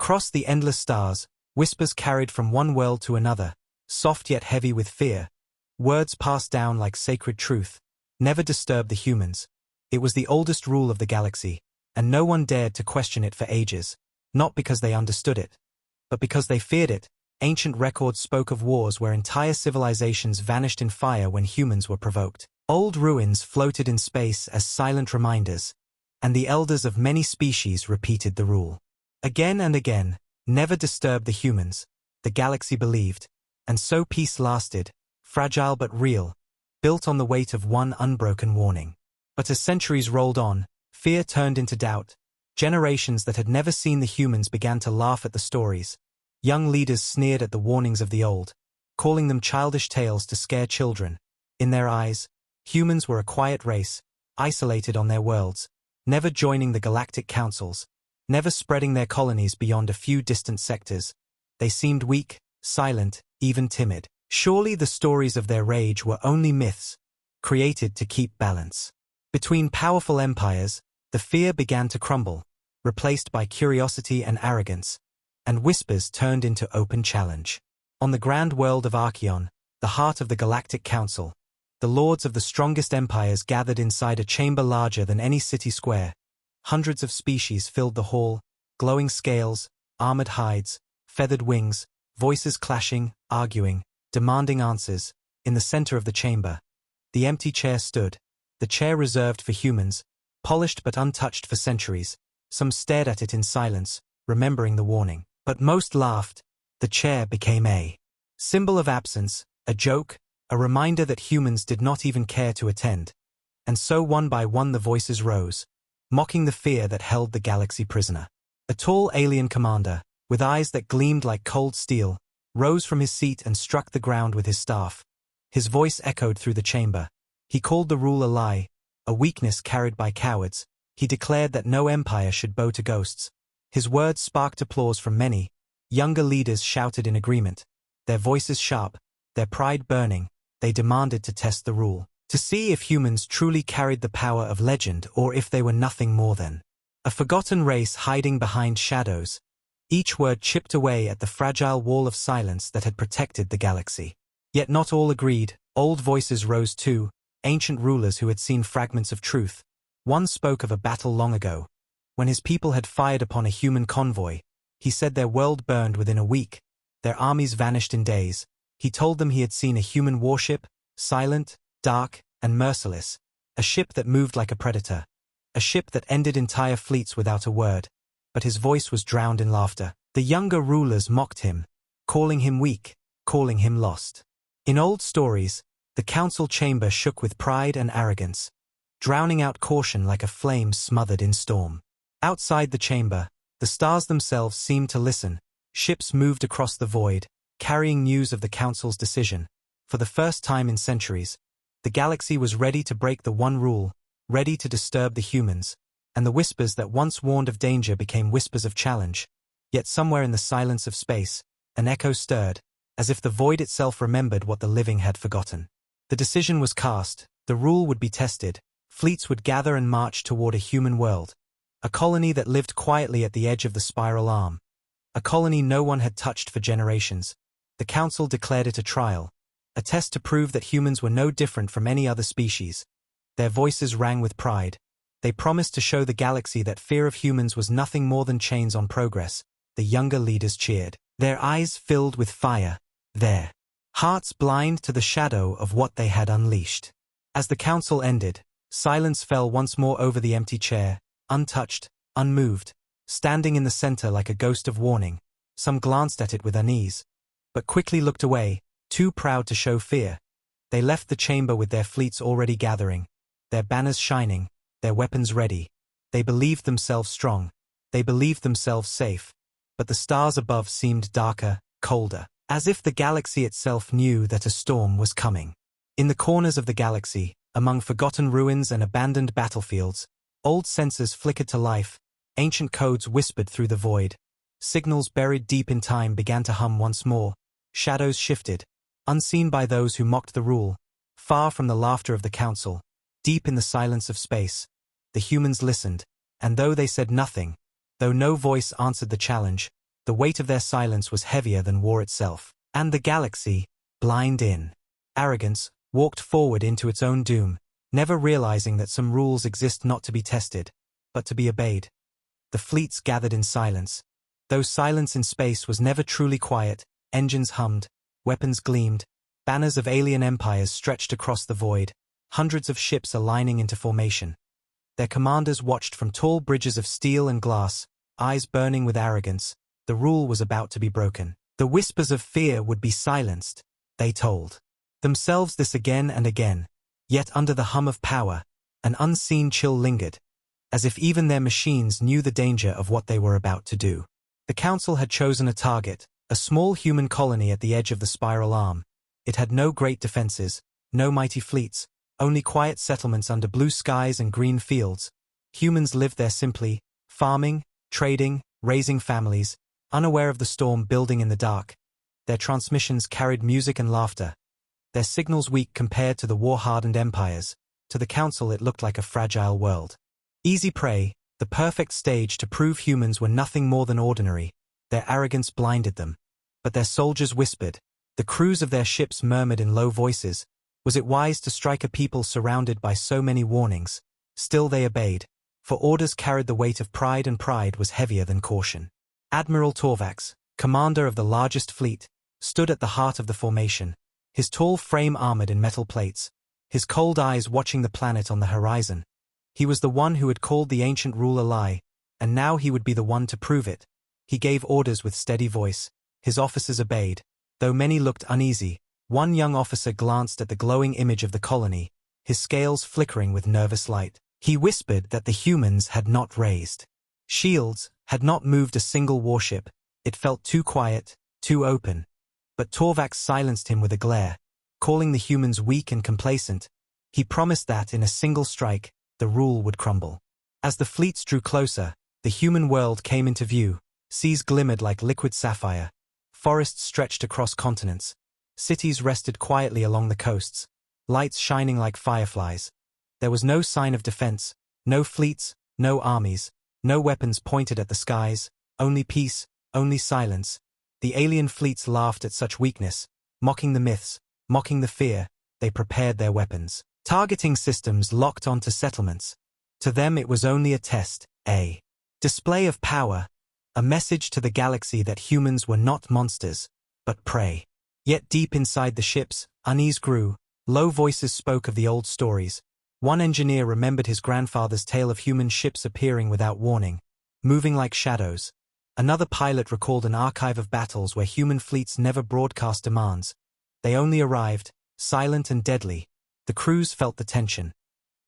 Across the endless stars, whispers carried from one world to another, soft yet heavy with fear. Words passed down like sacred truth. Never disturb the humans. It was the oldest rule of the galaxy, and no one dared to question it for ages, not because they understood it, but because they feared it. Ancient records spoke of wars where entire civilizations vanished in fire when humans were provoked. Old ruins floated in space as silent reminders, and the elders of many species repeated the rule. Again and again, never disturb the humans, the galaxy believed, and so peace lasted, fragile but real, built on the weight of one unbroken warning. But as centuries rolled on, fear turned into doubt. Generations that had never seen the humans began to laugh at the stories. Young leaders sneered at the warnings of the old, calling them childish tales to scare children. In their eyes, humans were a quiet race, isolated on their worlds, never joining the galactic councils, never spreading their colonies beyond a few distant sectors. They seemed weak, silent, even timid. Surely the stories of their rage were only myths, created to keep balance. Between powerful empires, the fear began to crumble, replaced by curiosity and arrogance, and whispers turned into open challenge. On the grand world of Archeon, the heart of the Galactic Council, the lords of the strongest empires gathered inside a chamber larger than any city square. Hundreds of species filled the hall, glowing scales, armored hides, feathered wings, voices clashing, arguing, demanding answers. In the center of the chamber, the empty chair stood, the chair reserved for humans, polished but untouched for centuries. Some stared at it in silence, remembering the warning. But most laughed. The chair became a symbol of absence, a joke, a reminder that humans did not even care to attend. And so one by one the voices rose, mocking the fear that held the galaxy prisoner. A tall alien commander, with eyes that gleamed like cold steel, rose from his seat and struck the ground with his staff. His voice echoed through the chamber. He called the rule a lie, a weakness carried by cowards. He declared that no empire should bow to ghosts. His words sparked applause from many. Younger leaders shouted in agreement, their voices sharp, their pride burning. They demanded to test the rule, to see if humans truly carried the power of legend or if they were nothing more than a forgotten race hiding behind shadows. Each word chipped away at the fragile wall of silence that had protected the galaxy. Yet not all agreed. Old voices rose too, ancient rulers who had seen fragments of truth. One spoke of a battle long ago, when his people had fired upon a human convoy. He said their world burned within a week, their armies vanished in days. He told them he had seen a human warship, silent, dark, and merciless, a ship that moved like a predator, a ship that ended entire fleets without a word. But his voice was drowned in laughter. The younger rulers mocked him, calling him weak, calling him lost. In old stories, the council chamber shook with pride and arrogance, drowning out caution like a flame smothered in storm. Outside the chamber, the stars themselves seemed to listen. Ships moved across the void, carrying news of the council's decision. For the first time in centuries, the galaxy was ready to break the one rule, ready to disturb the humans, and the whispers that once warned of danger became whispers of challenge. Yet somewhere in the silence of space, an echo stirred, as if the void itself remembered what the living had forgotten. The decision was cast, the rule would be tested, fleets would gather and march toward a human world, a colony that lived quietly at the edge of the spiral arm, a colony no one had touched for generations. The council declared it a trial, a test to prove that humans were no different from any other species. Their voices rang with pride. They promised to show the galaxy that fear of humans was nothing more than chains on progress. The younger leaders cheered, their eyes filled with fire, their hearts blind to the shadow of what they had unleashed. As the council ended, silence fell once more over the empty chair, untouched, unmoved, standing in the center like a ghost of warning. Some glanced at it with unease, but quickly looked away, too proud to show fear. They left the chamber with their fleets already gathering, their banners shining, their weapons ready. They believed themselves strong. They believed themselves safe. But the stars above seemed darker, colder, as if the galaxy itself knew that a storm was coming. In the corners of the galaxy, among forgotten ruins and abandoned battlefields, old sensors flickered to life, ancient codes whispered through the void. Signals buried deep in time began to hum once more. Shadows shifted, unseen by those who mocked the rule. Far from the laughter of the council, deep in the silence of space, the humans listened, and though they said nothing, though no voice answered the challenge, The weight of their silence was heavier than war itself. And the galaxy, blind in arrogance, walked forward into its own doom, never realizing that some rules exist not to be tested, but to be obeyed. The fleets gathered in silence. Though silence in space was never truly quiet, engines hummed, weapons gleamed, banners of alien empires stretched across the void, hundreds of ships aligning into formation. Their commanders watched from tall bridges of steel and glass, eyes burning with arrogance. The rule was about to be broken. The whispers of fear would be silenced, they told themselves this again and again, yet under the hum of power, an unseen chill lingered, as if even their machines knew the danger of what they were about to do. The Council had chosen a target, a small human colony at the edge of the spiral arm. It had no great defenses, no mighty fleets, only quiet settlements under blue skies and green fields. Humans lived there simply, farming, trading, raising families, unaware of the storm building in the dark. Their transmissions carried music and laughter. Their signals weak compared to the war-hardened empires. To the Council it looked like a fragile world. Easy prey, the perfect stage to prove humans were nothing more than ordinary. Their arrogance blinded them. But their soldiers whispered. The crews of their ships murmured in low voices. Was it wise to strike a people surrounded by so many warnings? Still they obeyed, for orders carried the weight of pride, and pride was heavier than caution. Admiral Torvax, commander of the largest fleet, stood at the heart of the formation, his tall frame armored in metal plates, his cold eyes watching the planet on the horizon. He was the one who had called the ancient rule a lie, and now he would be the one to prove it. He gave orders with steady voice. His officers obeyed. Though many looked uneasy, one young officer glanced at the glowing image of the colony, his scales flickering with nervous light. He whispered that the humans had not raised shields, had not moved a single warship. It felt too quiet, too open. But Torvax silenced him with a glare, calling the humans weak and complacent. He promised that in a single strike, the rule would crumble. As the fleets drew closer, the human world came into view. Seas glimmered like liquid sapphire. Forests stretched across continents. Cities rested quietly along the coasts, lights shining like fireflies. There was no sign of defense, no fleets, no armies, no weapons pointed at the skies, only peace, only silence. The alien fleets laughed at such weakness, mocking the myths, mocking the fear. They prepared their weapons. Targeting systems locked onto settlements. To them it was only a test, a display of power, a message to the galaxy that humans were not monsters, but prey. Yet deep inside the ships, unease grew. Low voices spoke of the old stories. One engineer remembered his grandfather's tale of human ships appearing without warning, moving like shadows. Another pilot recalled an archive of battles where human fleets never broadcast demands. They only arrived, silent and deadly. The crews felt the tension.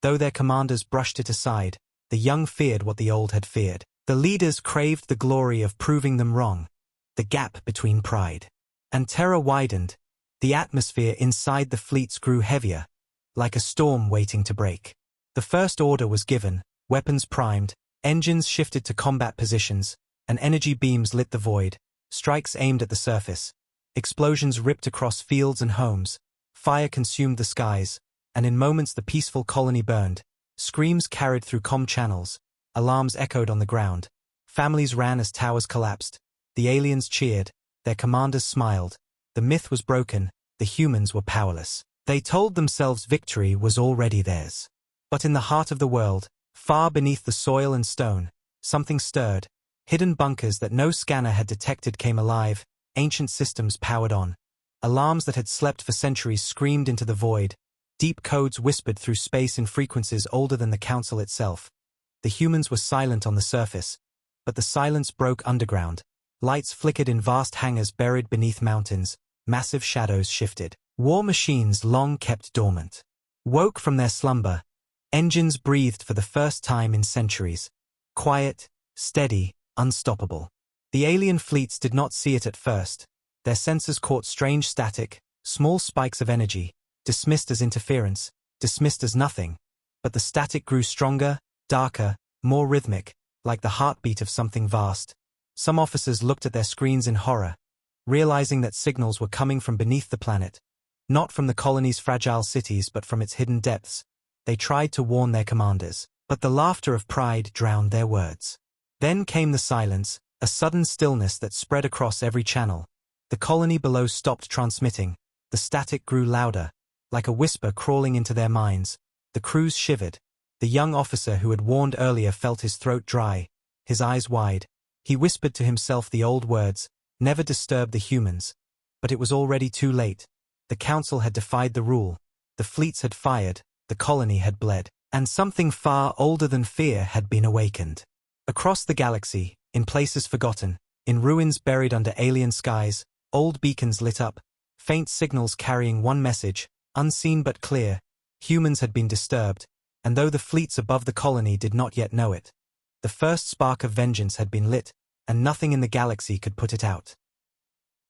Though their commanders brushed it aside, the young feared what the old had feared. The leaders craved the glory of proving them wrong. The gap between pride and terror widened. The atmosphere inside the fleets grew heavier, like a storm waiting to break. The first order was given, weapons primed, engines shifted to combat positions, and energy beams lit the void. Strikes aimed at the surface. Explosions ripped across fields and homes. Fire consumed the skies, and in moments the peaceful colony burned. Screams carried through comm channels. Alarms echoed on the ground. Families ran as towers collapsed. The aliens cheered. Their commanders smiled. The myth was broken. The humans were powerless. They told themselves victory was already theirs. But in the heart of the world, far beneath the soil and stone, something stirred. Hidden bunkers that no scanner had detected came alive. Ancient systems powered on. Alarms that had slept for centuries screamed into the void. Deep codes whispered through space in frequencies older than the Council itself. The humans were silent on the surface, but the silence broke underground. Lights flickered in vast hangars buried beneath mountains. Massive shadows shifted. War machines long kept dormant woke from their slumber. Engines breathed for the first time in centuries. Quiet, steady, unstoppable. The alien fleets did not see it at first. Their sensors caught strange static, small spikes of energy, dismissed as interference, dismissed as nothing. But the static grew stronger, darker, more rhythmic, like the heartbeat of something vast. Some officers looked at their screens in horror, realizing that signals were coming from beneath the planet. Not from the colony's fragile cities but from its hidden depths. They tried to warn their commanders, but the laughter of pride drowned their words. Then came the silence, A sudden stillness that spread across every channel. The colony below stopped transmitting. The static grew louder, like a whisper crawling into their minds. The crews shivered. The young officer who had warned earlier felt his throat dry, his eyes wide. He whispered to himself the old words, "Never disturb the humans." But it was already too late. The council had defied the rule. The fleets had fired, the colony had bled, and something far older than fear had been awakened. Across the galaxy, in places forgotten, in ruins buried under alien skies, old beacons lit up, faint signals carrying one message, unseen but clear: humans had been disturbed, and though the fleets above the colony did not yet know it, the first spark of vengeance had been lit, and nothing in the galaxy could put it out.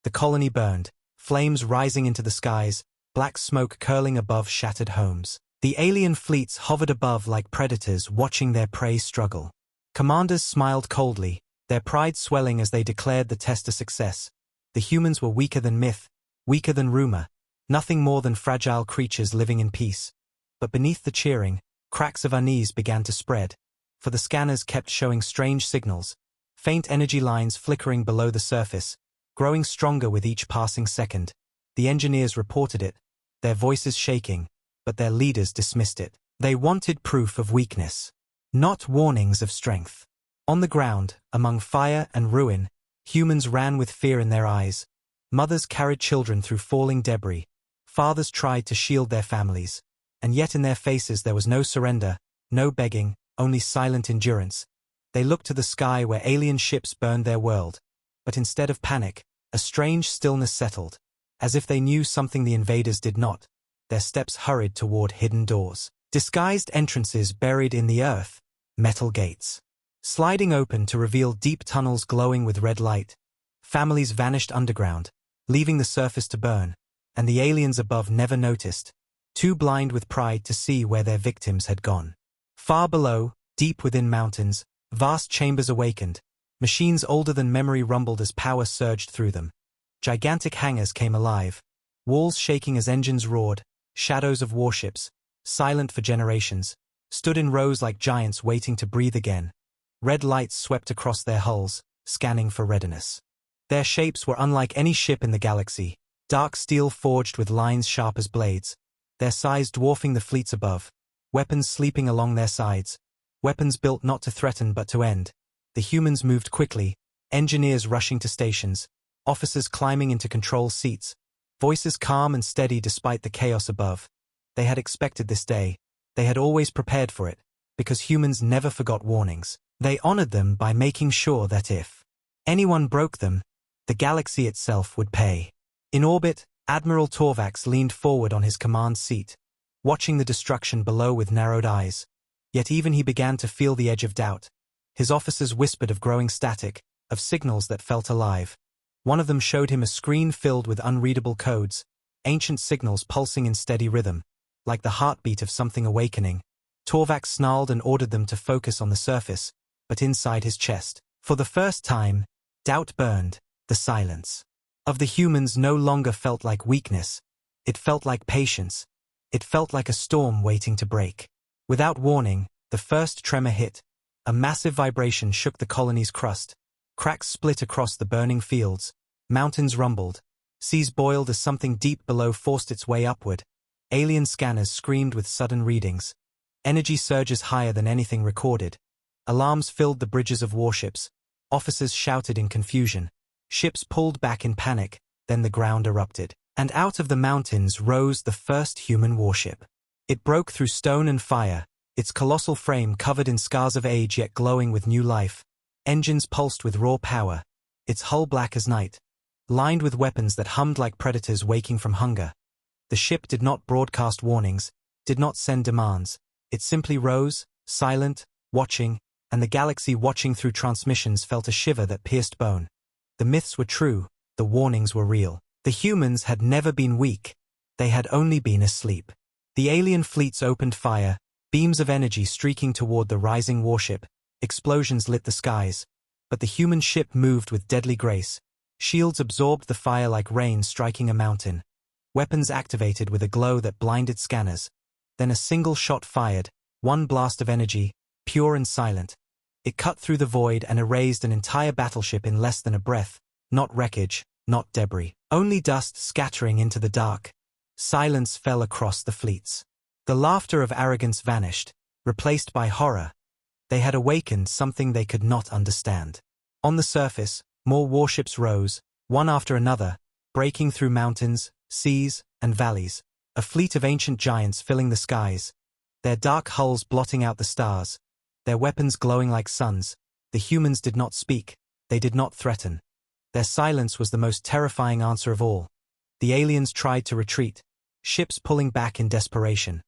The colony burned, flames rising into the skies, black smoke curling above shattered homes. The alien fleets hovered above like predators watching their prey struggle. Commanders smiled coldly, their pride swelling as they declared the test a success. The humans were weaker than myth, weaker than rumor, nothing more than fragile creatures living in peace. But beneath the cheering, cracks of unease began to spread, for the scanners kept showing strange signals, faint energy lines flickering below the surface, growing stronger with each passing second. The engineers reported it, their voices shaking, but their leaders dismissed it. They wanted proof of weakness, not warnings of strength. On the ground, among fire and ruin, humans ran with fear in their eyes. Mothers carried children through falling debris. Fathers tried to shield their families. And yet in their faces there was no surrender, no begging, only silent endurance. They looked to the sky where alien ships burned their world. But instead of panic, a strange stillness settled. As if they knew something the invaders did not, their steps hurried toward hidden doors. Disguised entrances buried in the earth, metal gates, sliding open to reveal deep tunnels glowing with red light. Families vanished underground, leaving the surface to burn, and the aliens above never noticed, too blind with pride to see where their victims had gone. Far below, deep within mountains, vast chambers awakened. Machines older than memory rumbled as power surged through them. Gigantic hangars came alive, walls shaking as engines roared. Shadows of warships, silent for generations, stood in rows like giants waiting to breathe again. Red lights swept across their hulls, scanning for readiness. Their shapes were unlike any ship in the galaxy, dark steel forged with lines sharp as blades, their size dwarfing the fleets above, weapons sleeping along their sides, weapons built not to threaten but to end. The humans moved quickly, engineers rushing to stations, officers climbing into control seats, voices calm and steady despite the chaos above. They had expected this day. They had always prepared for it, because humans never forgot warnings. They honored them by making sure that if anyone broke them, the galaxy itself would pay. In orbit, Admiral Torvax leaned forward on his command seat, watching the destruction below with narrowed eyes. Yet even he began to feel the edge of doubt. His officers whispered of growing static, of signals that felt alive. One of them showed him a screen filled with unreadable codes, ancient signals pulsing in steady rhythm, like the heartbeat of something awakening. Torvax snarled and ordered them to focus on the surface, but inside his chest, for the first time, doubt burned. The silence of the humans no longer felt like weakness. It felt like patience. It felt like a storm waiting to break. Without warning, the first tremor hit. A massive vibration shook the colony's crust. Cracks split across the burning fields. Mountains rumbled. Seas boiled as something deep below forced its way upward. Alien scanners screamed with sudden readings. Energy surges higher than anything recorded. Alarms filled the bridges of warships. Officers shouted in confusion. Ships pulled back in panic, then the ground erupted. And out of the mountains rose the first human warship. It broke through stone and fire, its colossal frame covered in scars of age yet glowing with new life. Engines pulsed with raw power, its hull black as night, lined with weapons that hummed like predators waking from hunger. The ship did not broadcast warnings, did not send demands. It simply rose, silent, watching, and the galaxy watching through transmissions felt a shiver that pierced bone. The myths were true, the warnings were real. The humans had never been weak, they had only been asleep. The alien fleets opened fire, beams of energy streaking toward the rising warship. Explosions lit the skies, but the human ship moved with deadly grace. Shields absorbed the fire like rain striking a mountain. Weapons activated with a glow that blinded scanners. Then a single shot fired, one blast of energy, pure and silent. It cut through the void and erased an entire battleship in less than a breath, not wreckage, not debris. Only dust scattering into the dark. Silence fell across the fleets. The laughter of arrogance vanished, replaced by horror. They had awakened something they could not understand. On the surface, more warships rose, one after another, breaking through mountains, seas, and valleys. A fleet of ancient giants filling the skies, their dark hulls blotting out the stars, their weapons glowing like suns. The humans did not speak, they did not threaten. Their silence was the most terrifying answer of all. The aliens tried to retreat, ships pulling back in desperation.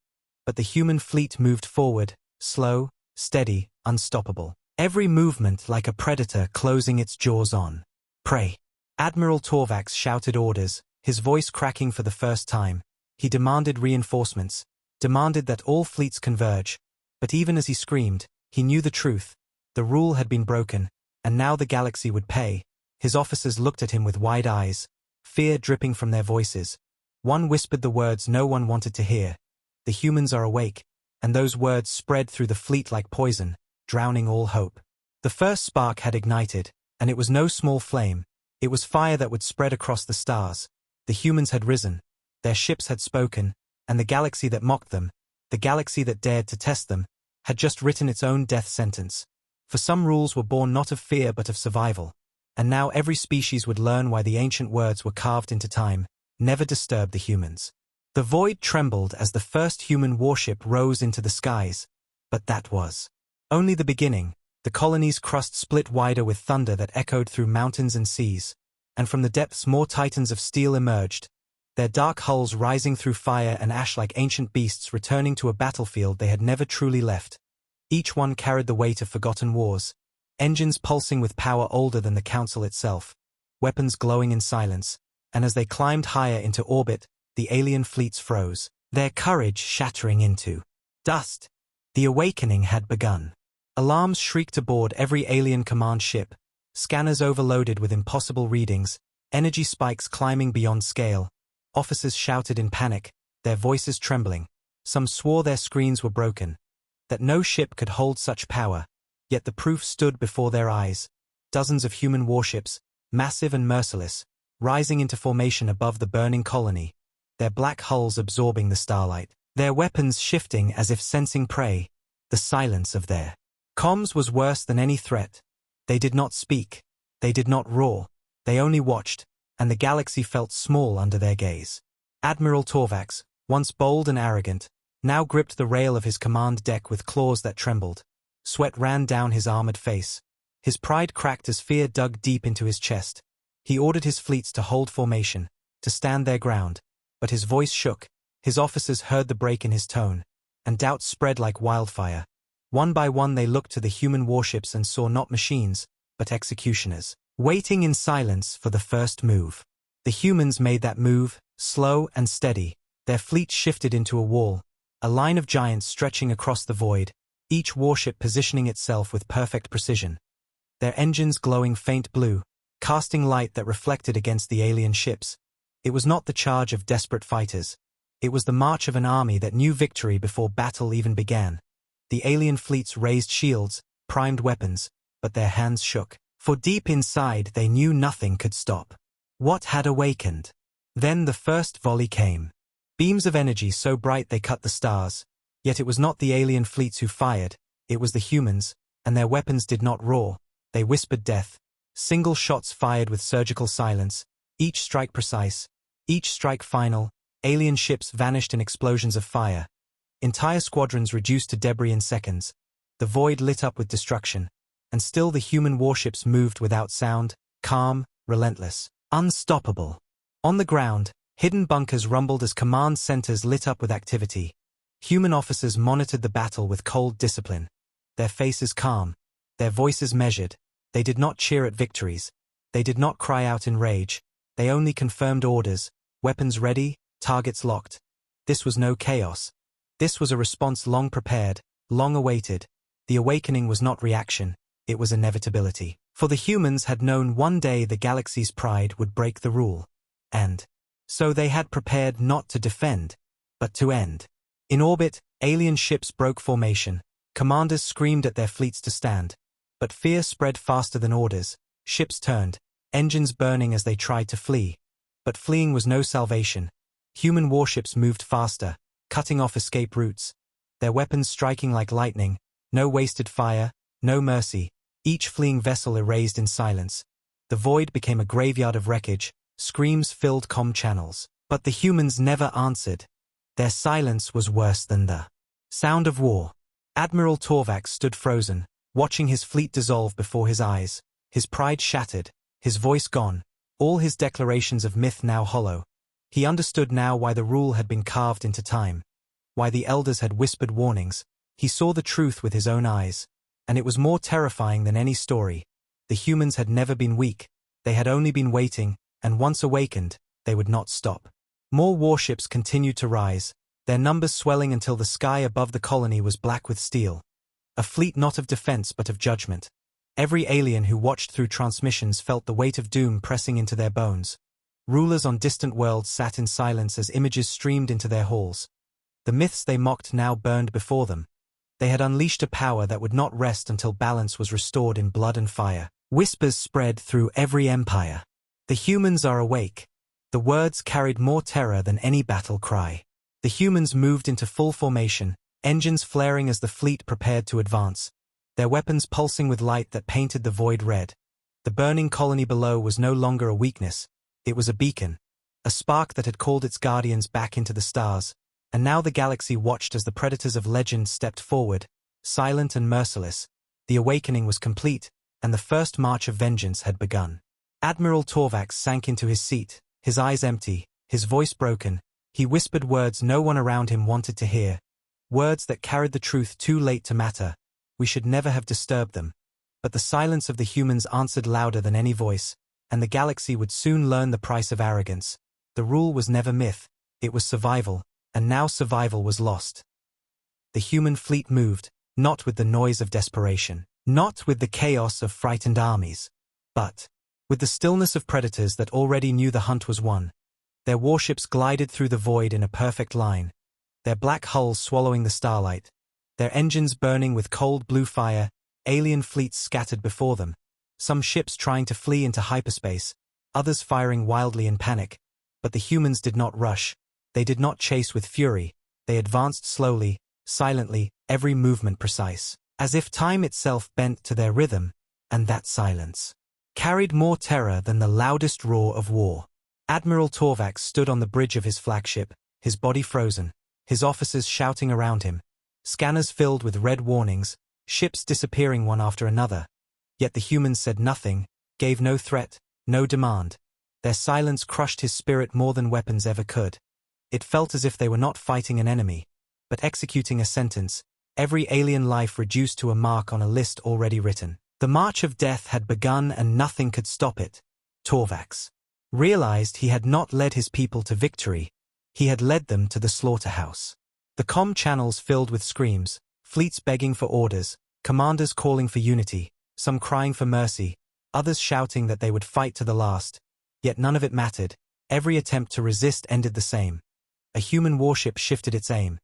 But the human fleet moved forward, slow, steady, unstoppable. Every movement like a predator closing its jaws on prey. Admiral Torvax shouted orders, his voice cracking for the first time. He demanded reinforcements, demanded that all fleets converge. But even as he screamed, he knew the truth. The rule had been broken, and now the galaxy would pay. His officers looked at him with wide eyes, fear dripping from their voices. One whispered the words no one wanted to hear. The humans are awake, and those words spread through the fleet like poison, drowning all hope. The first spark had ignited, and it was no small flame. It was fire that would spread across the stars. The humans had risen, their ships had spoken, and the galaxy that mocked them, the galaxy that dared to test them, had just written its own death sentence. For some rules were born not of fear but of survival, and now every species would learn why the ancient words were carved into time: never disturb the humans. The void trembled as the first human warship rose into the skies, but that was only the beginning. The colony's crust split wider with thunder that echoed through mountains and seas, and from the depths more titans of steel emerged, their dark hulls rising through fire and ash like ancient beasts returning to a battlefield they had never truly left. Each one carried the weight of forgotten wars, engines pulsing with power older than the Council itself, weapons glowing in silence, and as they climbed higher into orbit, the alien fleets froze, their courage shattering into dust. The awakening had begun. Alarms shrieked aboard every alien command ship, scanners overloaded with impossible readings, energy spikes climbing beyond scale. Officers shouted in panic, their voices trembling. Some swore their screens were broken, that no ship could hold such power, yet the proof stood before their eyes. Dozens of human warships, massive and merciless, rising into formation above the burning colony, their black hulls absorbing the starlight, their weapons shifting as if sensing prey. The silence of their comms was worse than any threat. They did not speak, they did not roar, they only watched, and the galaxy felt small under their gaze. Admiral Torvax, once bold and arrogant, now gripped the rail of his command deck with claws that trembled. Sweat ran down his armored face. His pride cracked as fear dug deep into his chest. He ordered his fleets to hold formation, to stand their ground, but his voice shook. His officers heard the break in his tone, and doubt spread like wildfire. One by one they looked to the human warships and saw not machines, but executioners, waiting in silence for the first move. The humans made that move, slow and steady. Their fleet shifted into a wall, a line of giants stretching across the void, each warship positioning itself with perfect precision. Their engines glowing faint blue, casting light that reflected against the alien ships. It was not the charge of desperate fighters. It was the march of an army that knew victory before battle even began. The alien fleets raised shields, primed weapons, but their hands shook. For deep inside they knew nothing could stop what had awakened. Then the first volley came. Beams of energy so bright they cut the stars. Yet it was not the alien fleets who fired, it was the humans, and their weapons did not roar, they whispered death. Single shots fired with surgical silence, each strike precise, each strike final. Alien ships vanished in explosions of fire. Entire squadrons reduced to debris in seconds. The void lit up with destruction. And still the human warships moved without sound, calm, relentless, unstoppable. On the ground, hidden bunkers rumbled as command centers lit up with activity. Human officers monitored the battle with cold discipline. Their faces calm, their voices measured. They did not cheer at victories. They did not cry out in rage. They only confirmed orders, weapons ready, targets locked. This was no chaos. This was a response long prepared, long awaited. The awakening was not reaction, it was inevitability. For the humans had known one day the galaxy's pride would break the rule. And so they had prepared not to defend, but to end. In orbit, alien ships broke formation. Commanders screamed at their fleets to stand. But fear spread faster than orders. Ships turned, engines burning as they tried to flee. But fleeing was no salvation. Human warships moved faster, cutting off escape routes. Their weapons striking like lightning, no wasted fire, no mercy, each fleeing vessel erased in silence. The void became a graveyard of wreckage, screams filled comm channels. But the humans never answered. Their silence was worse than the sound of war. Admiral Torvax stood frozen, watching his fleet dissolve before his eyes, his pride shattered, his voice gone, all his declarations of myth now hollow. He understood now why the rule had been carved into time, why the elders had whispered warnings. He saw the truth with his own eyes, and it was more terrifying than any story. The humans had never been weak, they had only been waiting, and once awakened, they would not stop. More warships continued to rise, their numbers swelling until the sky above the colony was black with steel. A fleet not of defense but of judgment. Every alien who watched through transmissions felt the weight of doom pressing into their bones. Rulers on distant worlds sat in silence as images streamed into their halls. The myths they mocked now burned before them. They had unleashed a power that would not rest until balance was restored in blood and fire. Whispers spread through every empire. The humans are awake. The words carried more terror than any battle cry. The humans moved into full formation, engines flaring as the fleet prepared to advance, their weapons pulsing with light that painted the void red. The burning colony below was no longer a weakness, it was a beacon, a spark that had called its guardians back into the stars, and now the galaxy watched as the predators of legend stepped forward, silent and merciless. The awakening was complete, and the first march of vengeance had begun. Admiral Torvax sank into his seat, his eyes empty, his voice broken. He whispered words no one around him wanted to hear, words that carried the truth too late to matter. We should never have disturbed them. But the silence of the humans answered louder than any voice, and the galaxy would soon learn the price of arrogance. The rule was never myth, it was survival, and now survival was lost. The human fleet moved, not with the noise of desperation, not with the chaos of frightened armies, but with the stillness of predators that already knew the hunt was won. Their warships glided through the void in a perfect line, their black hulls swallowing the starlight, their engines burning with cold blue fire, alien fleets scattered before them, some ships trying to flee into hyperspace, others firing wildly in panic. But the humans did not rush, they did not chase with fury, they advanced slowly, silently, every movement precise, as if time itself bent to their rhythm, and that silence carried more terror than the loudest roar of war. Admiral Torvax stood on the bridge of his flagship, his body frozen, his officers shouting around him, scanners filled with red warnings, ships disappearing one after another. Yet the humans said nothing, gave no threat, no demand. Their silence crushed his spirit more than weapons ever could. It felt as if they were not fighting an enemy, but executing a sentence, every alien life reduced to a mark on a list already written. The march of death had begun and nothing could stop it. Torvax realized he had not led his people to victory, he had led them to the slaughterhouse. The comm channels filled with screams, fleets begging for orders, commanders calling for unity, some crying for mercy, others shouting that they would fight to the last. Yet none of it mattered, every attempt to resist ended the same. A human warship shifted its aim,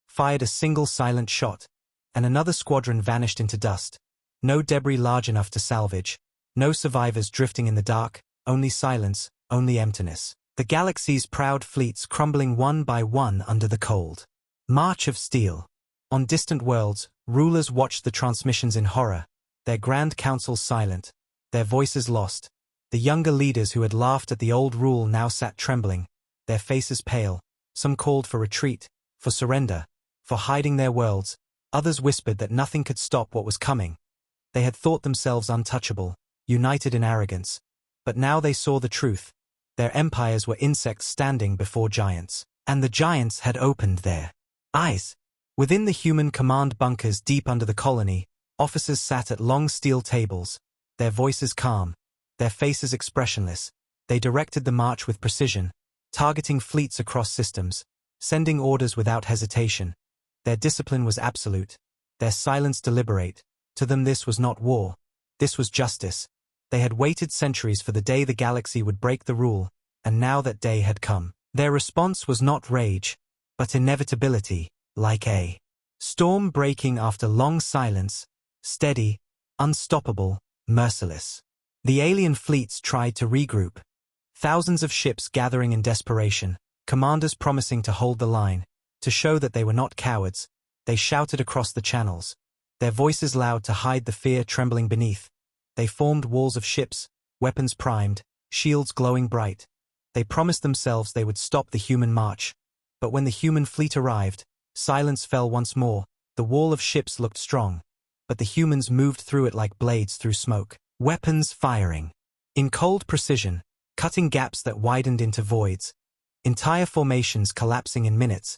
fired a single silent shot, and another squadron vanished into dust. No debris large enough to salvage, no survivors drifting in the dark, only silence, only emptiness. The galaxy's proud fleets crumbling one by one under the cold march of steel. On distant worlds, rulers watched the transmissions in horror, their grand councils silent, their voices lost. The younger leaders who had laughed at the old rule now sat trembling, their faces pale. Some called for retreat, for surrender, for hiding their worlds. Others whispered that nothing could stop what was coming. They had thought themselves untouchable, united in arrogance. But now they saw the truth. Their empires were insects standing before giants. And the giants had opened their eyes. Within the human command bunkers deep under the colony, officers sat at long steel tables, their voices calm, their faces expressionless. They directed the march with precision, targeting fleets across systems, sending orders without hesitation. Their discipline was absolute, their silence deliberate. To them this was not war, this was justice. They had waited centuries for the day the galaxy would break the rule, and now that day had come. Their response was not rage, but inevitability, like a storm breaking after long silence, steady, unstoppable, merciless. The alien fleets tried to regroup. Thousands of ships gathering in desperation, commanders promising to hold the line. To show that they were not cowards, they shouted across the channels, their voices loud to hide the fear trembling beneath. They formed walls of ships, weapons primed, shields glowing bright. They promised themselves they would stop the human march. But when the human fleet arrived, silence fell once more. The wall of ships looked strong, but the humans moved through it like blades through smoke. Weapons firing. In cold precision, cutting gaps that widened into voids. Entire formations collapsing in minutes.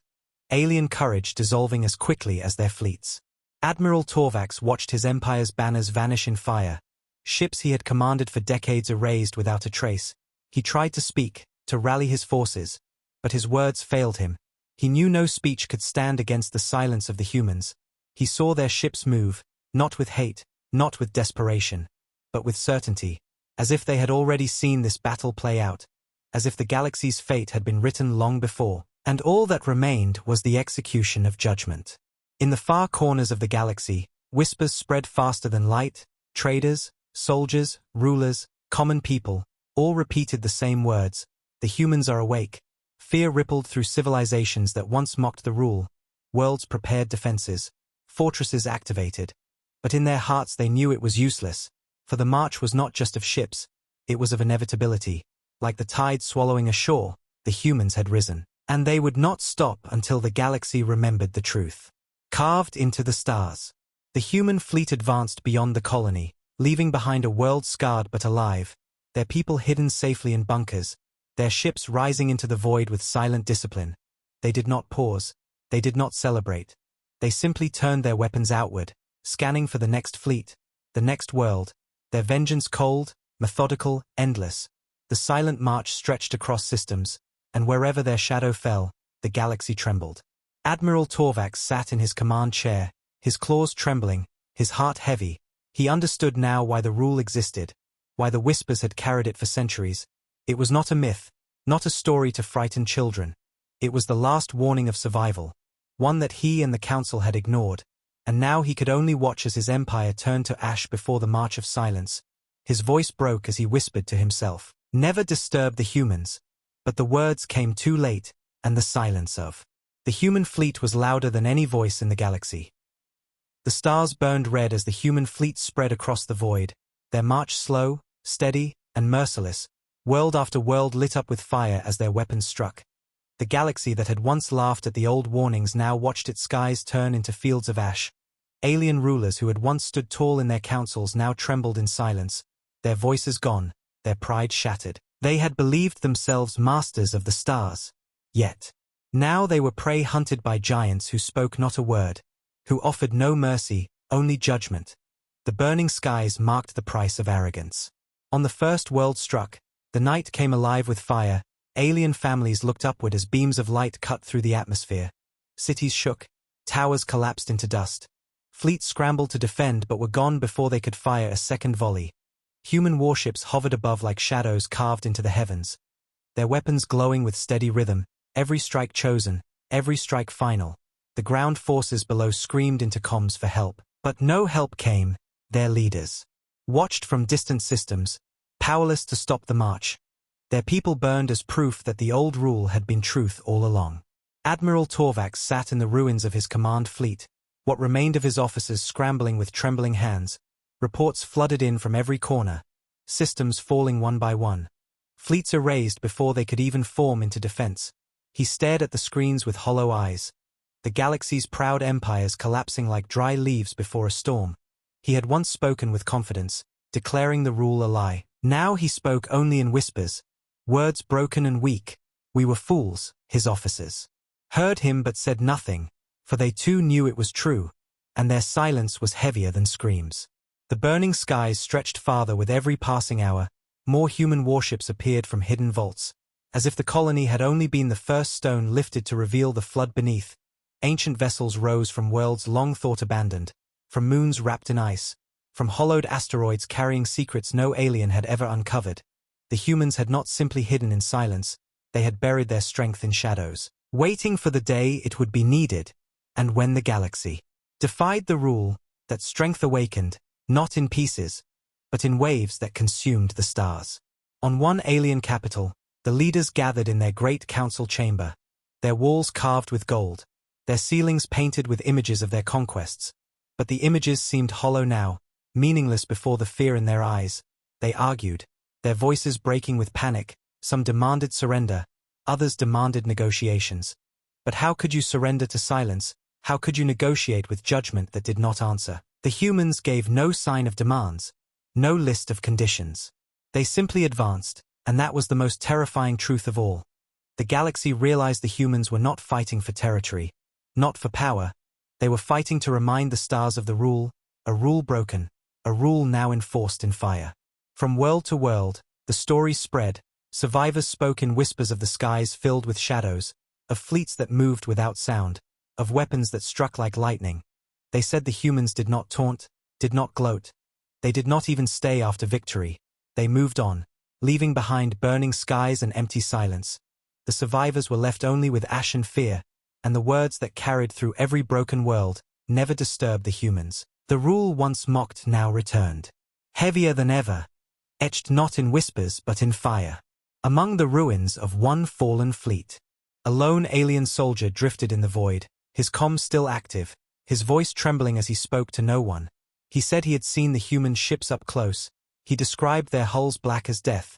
Alien courage dissolving as quickly as their fleets. Admiral Torvax watched his empire's banners vanish in fire. Ships he had commanded for decades erased without a trace. He tried to speak, to rally his forces, but his words failed him. He knew no speech could stand against the silence of the humans. He saw their ships move, not with hate, not with desperation, but with certainty, as if they had already seen this battle play out, as if the galaxy's fate had been written long before, and all that remained was the execution of judgment. In the far corners of the galaxy, whispers spread faster than light. Traders, soldiers, rulers, common people, all repeated the same words. The humans are awake. Fear rippled through civilizations that once mocked the rule. Worlds prepared defenses. Fortresses activated. But in their hearts they knew it was useless, for the march was not just of ships, it was of inevitability. Like the tide swallowing ashore, the humans had risen. And they would not stop until the galaxy remembered the truth. Carved into the stars. The human fleet advanced beyond the colony, leaving behind a world scarred but alive, their people hidden safely in bunkers, their ships rising into the void with silent discipline. They did not pause. They did not celebrate. They simply turned their weapons outward, scanning for the next fleet, the next world, their vengeance cold, methodical, endless. The silent march stretched across systems, and wherever their shadow fell, the galaxy trembled. Admiral Torvax sat in his command chair, his claws trembling, his heart heavy. He understood now why the rule existed, why the whispers had carried it for centuries. It was not a myth, not a story to frighten children. It was the last warning of survival, one that he and the council had ignored, and now he could only watch as his empire turned to ash before the march of silence. His voice broke as he whispered to himself, "Never disturb the humans." But the words came too late, and the silence of the human fleet was louder than any voice in the galaxy. The stars burned red as the human fleet spread across the void, their march slow, steady, and merciless, world after world lit up with fire as their weapons struck. The galaxy that had once laughed at the old warnings now watched its skies turn into fields of ash. Alien rulers who had once stood tall in their councils now trembled in silence, their voices gone, their pride shattered. They had believed themselves masters of the stars. Yet, now they were prey hunted by giants who spoke not a word, who offered no mercy, only judgment. The burning skies marked the price of arrogance. On the first world struck, the night came alive with fire. Alien families looked upward as beams of light cut through the atmosphere. Cities shook, towers collapsed into dust. Fleets scrambled to defend but were gone before they could fire a second volley. Human warships hovered above like shadows carved into the heavens, their weapons glowing with steady rhythm, every strike chosen, every strike final. The ground forces below screamed into comms for help, but no help came. Their leaders watched from distant systems, powerless to stop the march. Their people burned as proof that the old rule had been truth all along. Admiral Torvax sat in the ruins of his command fleet, what remained of his officers scrambling with trembling hands. Reports flooded in from every corner, systems falling one by one. Fleets erased before they could even form into defense. He stared at the screens with hollow eyes. The galaxy's proud empires collapsing like dry leaves before a storm. He had once spoken with confidence, declaring the rule a lie. Now he spoke only in whispers, words broken and weak. We were fools, his officers heard him but said nothing, for they too knew it was true, and their silence was heavier than screams. The burning skies stretched farther with every passing hour. More human warships appeared from hidden vaults, as if the colony had only been the first stone lifted to reveal the flood beneath. Ancient vessels rose from worlds long thought abandoned, from moons wrapped in ice, from hollowed asteroids carrying secrets no alien had ever uncovered. The humans had not simply hidden in silence, they had buried their strength in shadows, waiting for the day it would be needed. And when the galaxy defied the rule, that strength awakened, not in pieces, but in waves that consumed the stars. On one alien capital, the leaders gathered in their great council chamber, their walls carved with gold, their ceilings painted with images of their conquests. But the images seemed hollow now, meaningless before the fear in their eyes. They argued, their voices breaking with panic. Some demanded surrender, others demanded negotiations. But how could you surrender to silence? How could you negotiate with judgment that did not answer? The humans gave no sign of demands, no list of conditions. They simply advanced, and that was the most terrifying truth of all. The galaxy realized the humans were not fighting for territory, not for power. They were fighting to remind the stars of the rule, a rule broken, a rule now enforced in fire. From world to world, the story spread. Survivors spoke in whispers of the skies filled with shadows, of fleets that moved without sound, of weapons that struck like lightning. They said the humans did not taunt, did not gloat. They did not even stay after victory. They moved on, leaving behind burning skies and empty silence. The survivors were left only with ash and fear, and the words that carried through every broken world never disturbed the humans. The rule once mocked now returned. Heavier than ever, etched not in whispers but in fire. Among the ruins of one fallen fleet, a lone alien soldier drifted in the void, his comm still active, his voice trembling as he spoke to no one. He said he had seen the human ships up close. He described their hulls black as death,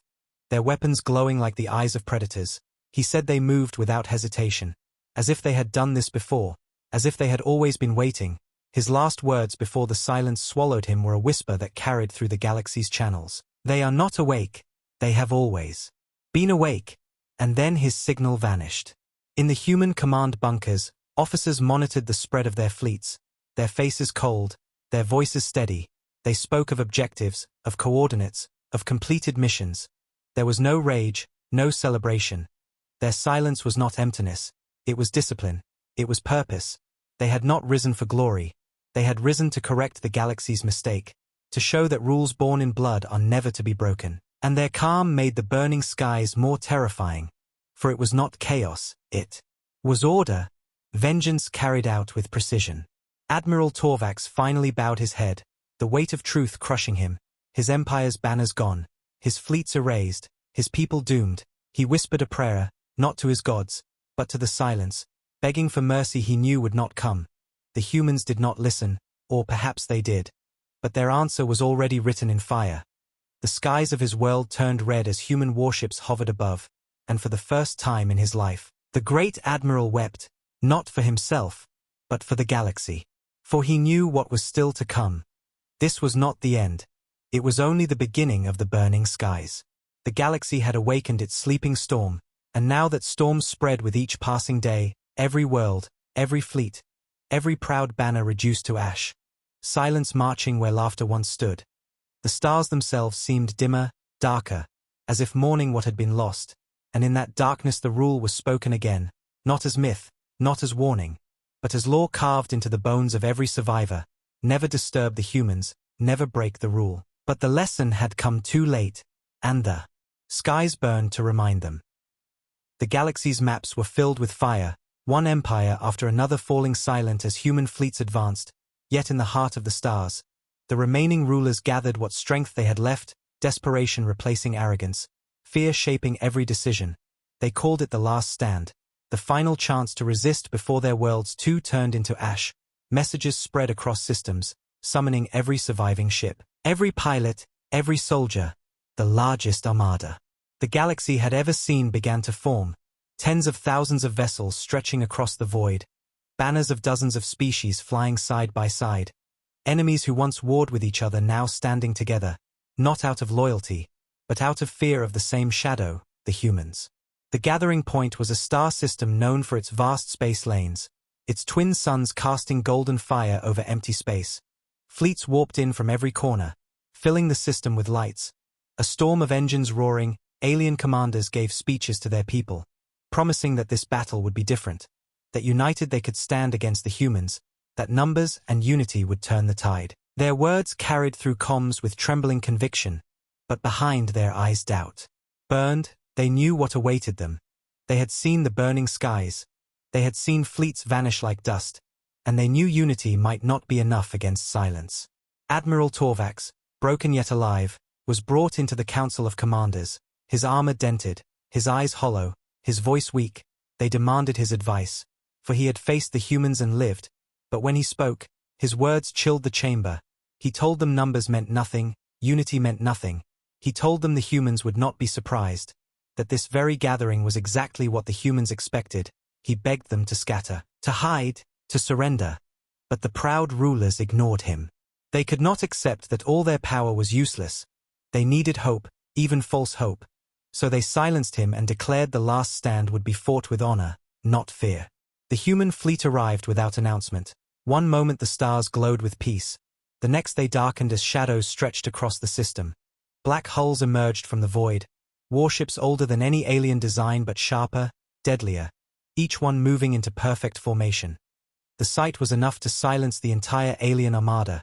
their weapons glowing like the eyes of predators. He said they moved without hesitation, as if they had done this before, as if they had always been waiting. His last words before the silence swallowed him were a whisper that carried through the galaxy's channels. They are not awake, they have always been awake. And then his signal vanished. In the human command bunkers, officers monitored the spread of their fleets, their faces cold, their voices steady. They spoke of objectives, of coordinates, of completed missions. There was no rage, no celebration. Their silence was not emptiness, it was discipline, it was purpose. They had not risen for glory, they had risen to correct the galaxy's mistake, to show that rules born in blood are never to be broken. And their calm made the burning skies more terrifying, for it was not chaos, it was order, vengeance carried out with precision. Admiral Torvax finally bowed his head, the weight of truth crushing him, his empire's banners gone, his fleets erased, his people doomed. He whispered a prayer, not to his gods, but to the silence, begging for mercy he knew would not come. The humans did not listen, or perhaps they did, but their answer was already written in fire. The skies of his world turned red as human warships hovered above, and for the first time in his life, the great admiral wept, not for himself, but for the galaxy. For he knew what was still to come. This was not the end. It was only the beginning of the burning skies. The galaxy had awakened its sleeping storm, and now that storms spread with each passing day, every world, every fleet, every proud banner reduced to ash. Silence marching where laughter once stood. The stars themselves seemed dimmer, darker, as if mourning what had been lost, and in that darkness the rule was spoken again, not as myth, not as warning, but as law carved into the bones of every survivor. Never disturb the humans, never break the rule. But the lesson had come too late, and the skies burned to remind them. The galaxy's maps were filled with fire, one empire after another falling silent as human fleets advanced, yet in the heart of the stars, the remaining rulers gathered what strength they had left, desperation replacing arrogance, fear shaping every decision. They called it the last stand, the final chance to resist before their worlds too turned into ash. Messages spread across systems, summoning every surviving ship, every pilot, every soldier, the largest armada the galaxy had ever seen began to form, tens of thousands of vessels stretching across the void, banners of dozens of species flying side by side. Enemies who once warred with each other now standing together, not out of loyalty, but out of fear of the same shadow, the humans. The gathering point was a star system known for its vast space lanes, its twin suns casting golden fire over empty space. Fleets warped in from every corner, filling the system with lights. A storm of engines roaring, alien commanders gave speeches to their people, promising that this battle would be different, that united they could stand against the humans, that numbers and unity would turn the tide. Their words carried through comms with trembling conviction, but behind their eyes doubt. Burned, they knew what awaited them. They had seen the burning skies. They had seen fleets vanish like dust, and they knew unity might not be enough against silence. Admiral Torvax, broken yet alive, was brought into the Council of Commanders, his armor dented, his eyes hollow, his voice weak. They demanded his advice, for he had faced the humans and lived, but when he spoke, his words chilled the chamber. He told them numbers meant nothing, unity meant nothing. He told them the humans would not be surprised, that this very gathering was exactly what the humans expected. He begged them to scatter, to hide, to surrender. But the proud rulers ignored him. They could not accept that all their power was useless. They needed hope, even false hope. So they silenced him and declared the last stand would be fought with honor, not fear. The human fleet arrived without announcement. One moment the stars glowed with peace. The next they darkened as shadows stretched across the system. Black hulls emerged from the void. Warships older than any alien design but sharper, deadlier. Each one moving into perfect formation. The sight was enough to silence the entire alien armada.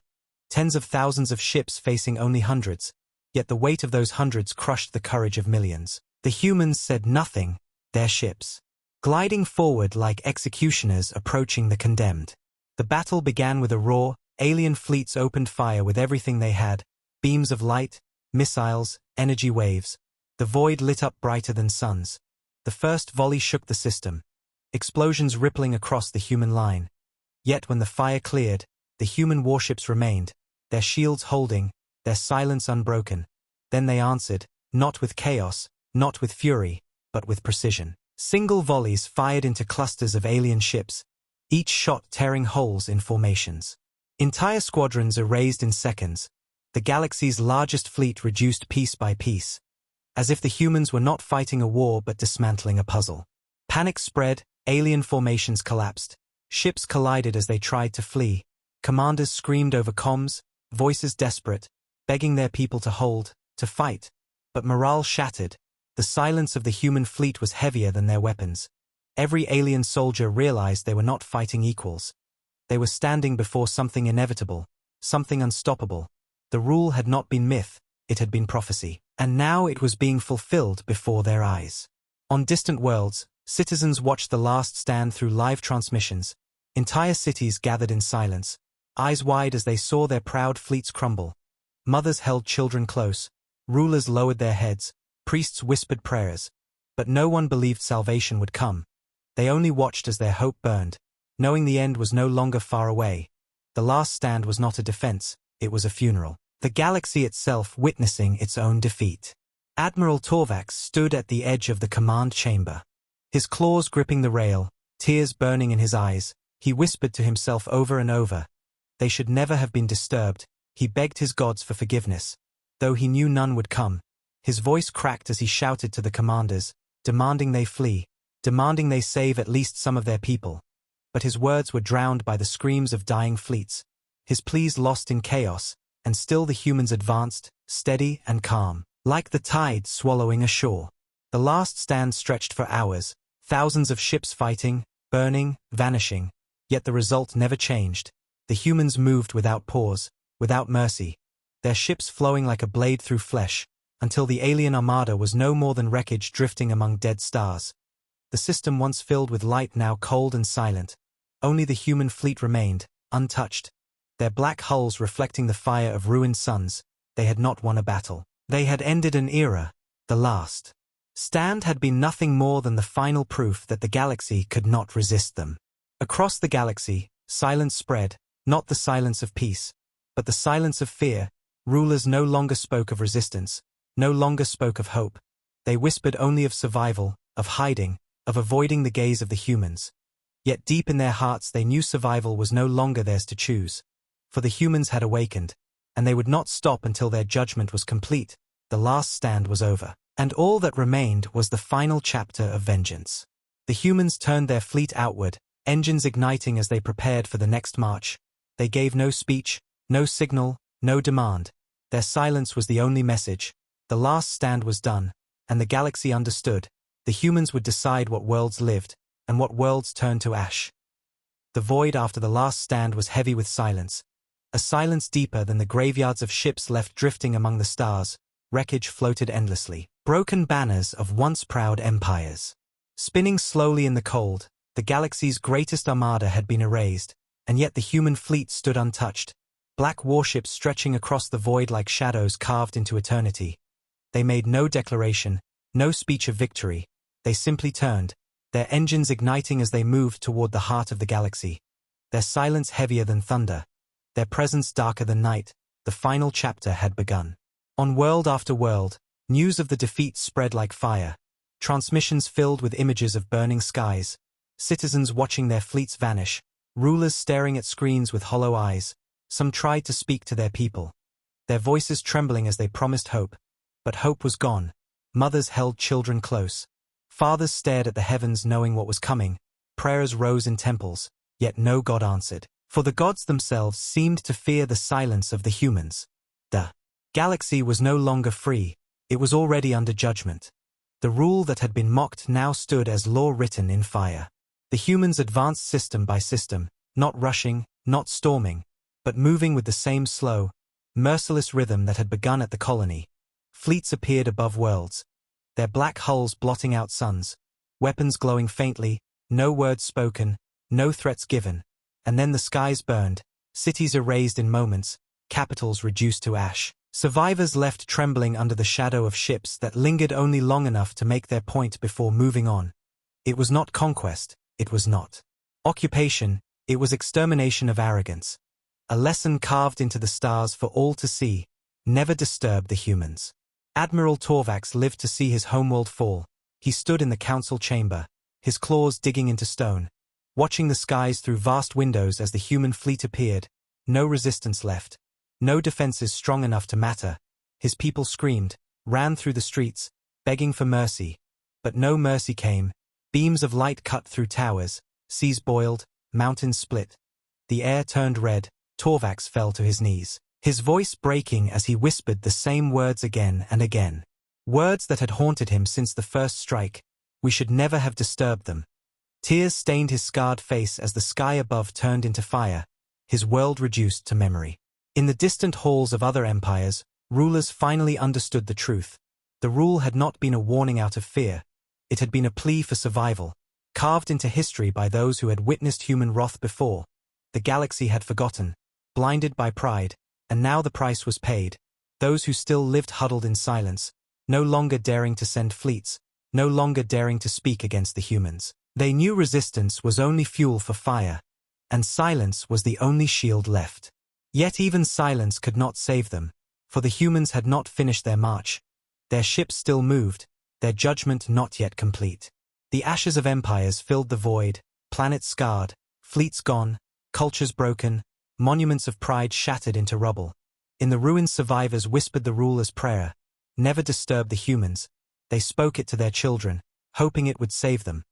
Tens of thousands of ships facing only hundreds. Yet the weight of those hundreds crushed the courage of millions. The humans said nothing, their ships. Gliding forward like executioners approaching the condemned. The battle began with a roar. Alien fleets opened fire with everything they had. Beams of light, missiles, energy waves. The void lit up brighter than suns. The first volley shook the system. Explosions rippling across the human line. Yet when the fire cleared, the human warships remained, their shields holding, their silence unbroken. Then they answered, not with chaos, not with fury, but with precision. Single volleys fired into clusters of alien ships, each shot tearing holes in formations. Entire squadrons erased in seconds. The galaxy's largest fleet reduced piece by piece. As if the humans were not fighting a war but dismantling a puzzle. Panic spread, alien formations collapsed. Ships collided as they tried to flee. Commanders screamed over comms, voices desperate, begging their people to hold, to fight. But morale shattered. The silence of the human fleet was heavier than their weapons. Every alien soldier realized they were not fighting equals. They were standing before something inevitable, something unstoppable. The rule had not been myth, it had been prophecy. And now it was being fulfilled before their eyes. On distant worlds, citizens watched the last stand through live transmissions. Entire cities gathered in silence, eyes wide as they saw their proud fleets crumble. Mothers held children close, rulers lowered their heads, priests whispered prayers. But no one believed salvation would come. They only watched as their hope burned, knowing the end was no longer far away. The last stand was not a defense, it was a funeral. The galaxy itself witnessing its own defeat. Admiral Torvax stood at the edge of the command chamber. His claws gripping the rail, tears burning in his eyes, he whispered to himself over and over. They should never have been disturbed. He begged his gods for forgiveness, though he knew none would come. His voice cracked as he shouted to the commanders, demanding they flee, demanding they save at least some of their people. But his words were drowned by the screams of dying fleets. His pleas lost in chaos. And still the humans advanced, steady and calm, like the tide swallowing ashore. The last stand stretched for hours, thousands of ships fighting, burning, vanishing, yet the result never changed. The humans moved without pause, without mercy, their ships flowing like a blade through flesh, until the alien armada was no more than wreckage drifting among dead stars. The system once filled with light now cold and silent. Only the human fleet remained, untouched. Their black hulls reflecting the fire of ruined suns. They had not won a battle. They had ended an era, the last. Stand had been nothing more than the final proof that the galaxy could not resist them. Across the galaxy, silence spread, not the silence of peace, but the silence of fear. Rulers no longer spoke of resistance, no longer spoke of hope. They whispered only of survival, of hiding, of avoiding the gaze of the humans. Yet deep in their hearts they knew survival was no longer theirs to choose. For the humans had awakened, and they would not stop until their judgment was complete. The last stand was over, and all that remained was the final chapter of vengeance. The humans turned their fleet outward, engines igniting as they prepared for the next march. They gave no speech, no signal, no demand. Their silence was the only message. The last stand was done, and the galaxy understood. The humans would decide what worlds lived, and what worlds turned to ash. The void after the last stand was heavy with silence. A silence deeper than the graveyards of ships left drifting among the stars. Wreckage floated endlessly. Broken banners of once proud empires. Spinning slowly in the cold, the galaxy's greatest armada had been erased, and yet the human fleet stood untouched. black warships stretching across the void like shadows carved into eternity. They made no declaration, no speech of victory. They simply turned, their engines igniting as they moved toward the heart of the galaxy. Their silence heavier than thunder, their presence darker than night. The final chapter had begun. On world after world, news of the defeat spread like fire. Transmissions filled with images of burning skies, citizens watching their fleets vanish, rulers staring at screens with hollow eyes. Some tried to speak to their people, their voices trembling as they promised hope. But hope was gone. Mothers held children close. Fathers stared at the heavens knowing what was coming. Prayers rose in temples, yet no god answered. For the gods themselves seemed to fear the silence of the humans. The galaxy was no longer free, it was already under judgment. The rule that had been mocked now stood as law written in fire. The humans advanced system by system, not rushing, not storming, but moving with the same slow, merciless rhythm that had begun at the colony. Fleets appeared above worlds, their black hulls blotting out suns, weapons glowing faintly, no words spoken, no threats given. And then the skies burned, cities erased in moments, capitals reduced to ash. Survivors left trembling under the shadow of ships that lingered only long enough to make their point before moving on. It was not conquest, it was not occupation, it was extermination of arrogance. A lesson carved into the stars for all to see: never disturb the humans. Admiral Torvax lived to see his homeworld fall. He stood in the council chamber, his claws digging into stone, watching the skies through vast windows as the human fleet appeared. No resistance left, no defenses strong enough to matter. His people screamed, ran through the streets, begging for mercy. But no mercy came. Beams of light cut through towers, seas boiled, mountains split. The air turned red. Torvax fell to his knees, his voice breaking as he whispered the same words again and again. Words that had haunted him since the first strike. We should never have disturbed them. Tears stained his scarred face as the sky above turned into fire, his world reduced to memory. In the distant halls of other empires, rulers finally understood the truth. The rule had not been a warning out of fear. It had been a plea for survival, carved into history by those who had witnessed human wrath before. The galaxy had forgotten, blinded by pride, and now the price was paid. Those who still lived huddled in silence, no longer daring to send fleets, no longer daring to speak against the humans. They knew resistance was only fuel for fire, and silence was the only shield left. Yet even silence could not save them, for the humans had not finished their march. Their ships still moved, their judgment not yet complete. The ashes of empires filled the void, planets scarred, fleets gone, cultures broken, monuments of pride shattered into rubble. In the ruins, survivors whispered the ruler's prayer: never disturb the humans. They spoke it to their children, hoping it would save them.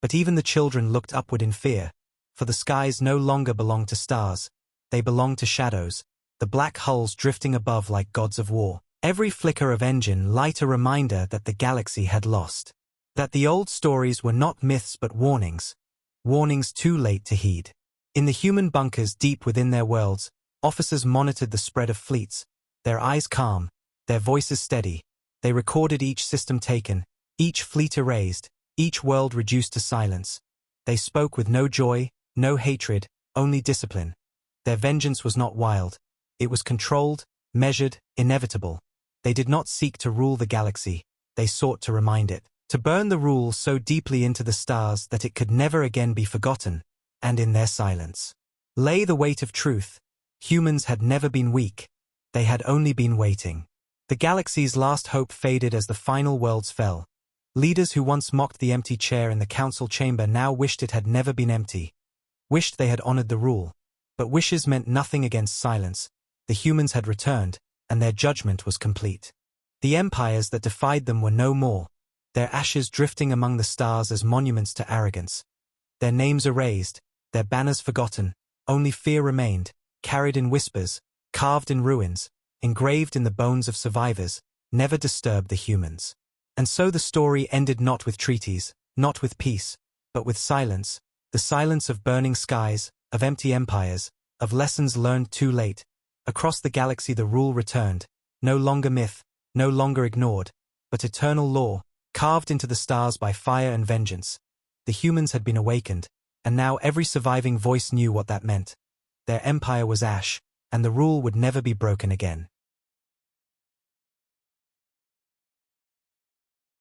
But even the children looked upward in fear, for the skies no longer belonged to stars. They belonged to shadows, the black hulls drifting above like gods of war. Every flicker of engine light a reminder that the galaxy had lost. That the old stories were not myths but warnings. Warnings too late to heed. In the human bunkers deep within their worlds, officers monitored the spread of fleets, their eyes calm, their voices steady. They recorded each system taken, each fleet erased, each world reduced to silence. They spoke with no joy, no hatred, only discipline. Their vengeance was not wild. It was controlled, measured, inevitable. They did not seek to rule the galaxy. They sought to remind it, to burn the rule so deeply into the stars that it could never again be forgotten. And in their silence lay the weight of truth. Humans had never been weak. They had only been waiting. The galaxy's last hope faded as the final worlds fell. Leaders who once mocked the empty chair in the council chamber now wished it had never been empty. Wished they had honored the rule. But wishes meant nothing against silence. The humans had returned, and their judgment was complete. The empires that defied them were no more, their ashes drifting among the stars as monuments to arrogance. Their names erased, their banners forgotten, only fear remained, carried in whispers, carved in ruins, engraved in the bones of survivors: never disturb the humans. And so the story ended not with treaties, not with peace, but with silence, the silence of burning skies, of empty empires, of lessons learned too late. Across the galaxy the rule returned, no longer myth, no longer ignored, but eternal law, carved into the stars by fire and vengeance. The humans had been awakened, and now every surviving voice knew what that meant. Their empire was ash, and the rule would never be broken again.